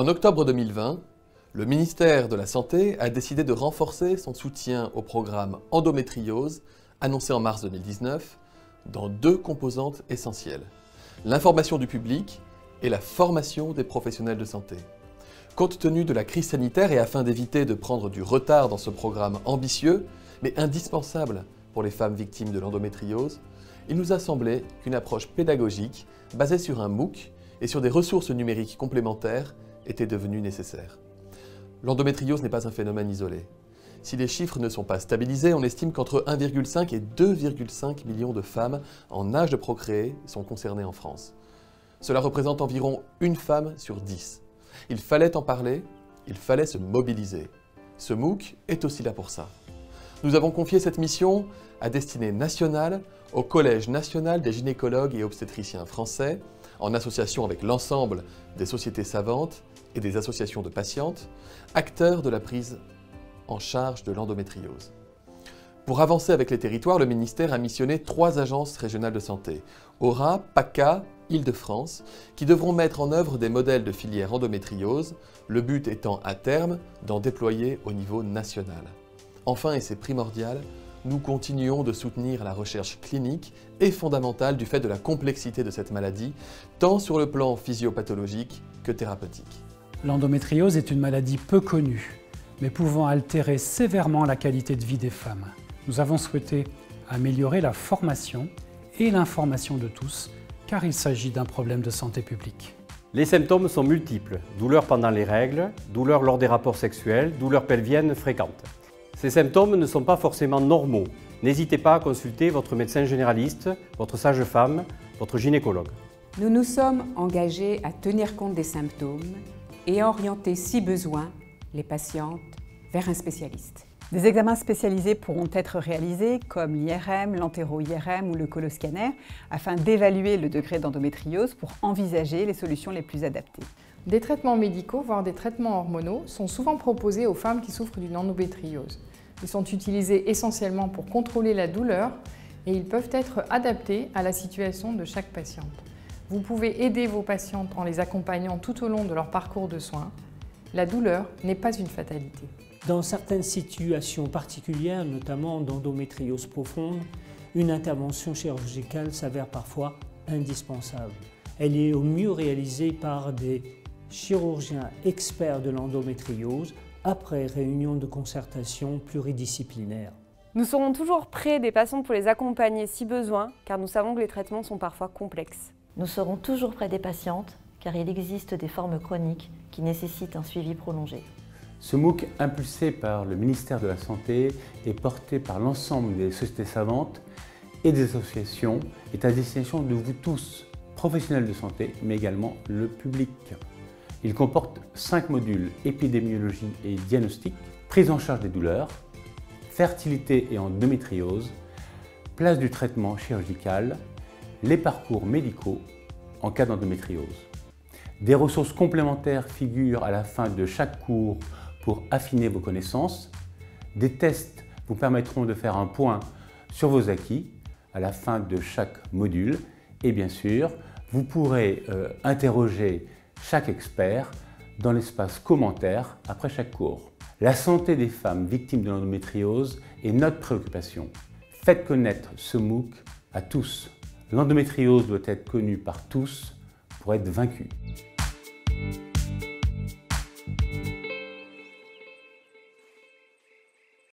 En octobre 2020, le ministère de la Santé a décidé de renforcer son soutien au programme endométriose, annoncé en mars 2019, dans deux composantes essentielles: l'information du public et la formation des professionnels de santé. Compte tenu de la crise sanitaire et afin d'éviter de prendre du retard dans ce programme ambitieux, mais indispensable pour les femmes victimes de l'endométriose, il nous a semblé qu'une approche pédagogique basée sur un MOOC et sur des ressources numériques complémentaires était devenue nécessaire. L'endométriose n'est pas un phénomène isolé. Si les chiffres ne sont pas stabilisés, on estime qu'entre 1,5 et 2,5 millions de femmes en âge de procréer sont concernées en France. Cela représente environ une femme sur 10. Il fallait en parler, il fallait se mobiliser. Ce MOOC est aussi là pour ça. Nous avons confié cette mission à destinée nationale au Collège national des gynécologues et obstétriciens français, en association avec l'ensemble des sociétés savantes et des associations de patientes, acteurs de la prise en charge de l'endométriose. Pour avancer avec les territoires, le ministère a missionné 3 agences régionales de santé, Aura, PACA, Île-de-France, qui devront mettre en œuvre des modèles de filière endométriose, le but étant à terme d'en déployer au niveau national. Enfin, et c'est primordial, nous continuons de soutenir la recherche clinique et fondamentale du fait de la complexité de cette maladie, tant sur le plan physiopathologique que thérapeutique. L'endométriose est une maladie peu connue, mais pouvant altérer sévèrement la qualité de vie des femmes. Nous avons souhaité améliorer la formation et l'information de tous, car il s'agit d'un problème de santé publique. Les symptômes sont multiples: douleurs pendant les règles, douleurs lors des rapports sexuels, douleurs pelviennes fréquentes. Ces symptômes ne sont pas forcément normaux. N'hésitez pas à consulter votre médecin généraliste, votre sage-femme, votre gynécologue. Nous nous sommes engagés à tenir compte des symptômes et à orienter, si besoin, les patientes vers un spécialiste. Des examens spécialisés pourront être réalisés comme l'IRM, l'entéro-IRM ou le coloscanner afin d'évaluer le degré d'endométriose pour envisager les solutions les plus adaptées. Des traitements médicaux, voire des traitements hormonaux, sont souvent proposés aux femmes qui souffrent d'une endométriose. Ils sont utilisés essentiellement pour contrôler la douleur et ils peuvent être adaptés à la situation de chaque patiente. Vous pouvez aider vos patientes en les accompagnant tout au long de leur parcours de soins. La douleur n'est pas une fatalité. Dans certaines situations particulières, notamment d'endométriose profonde, une intervention chirurgicale s'avère parfois indispensable. Elle est au mieux réalisée par des chirurgiens experts de l'endométriose après réunion de concertation pluridisciplinaire. Nous serons toujours près des patientes pour les accompagner si besoin, car nous savons que les traitements sont parfois complexes. Nous serons toujours près des patientes, car il existe des formes chroniques qui nécessitent un suivi prolongé. Ce MOOC, impulsé par le ministère de la Santé et porté par l'ensemble des sociétés savantes et des associations, est à destination de vous tous, professionnels de santé, mais également le public. Il comporte 5 modules: épidémiologie et diagnostic, prise en charge des douleurs, fertilité et endométriose, place du traitement chirurgical, les parcours médicaux en cas d'endométriose. Des ressources complémentaires figurent à la fin de chaque cours pour affiner vos connaissances. Des tests vous permettront de faire un point sur vos acquis à la fin de chaque module. Et bien sûr, vous pourrez interroger chaque expert dans l'espace commentaires après chaque cours. La santé des femmes victimes de l'endométriose est notre préoccupation. Faites connaître ce MOOC à tous. L'endométriose doit être connue par tous pour être vaincue.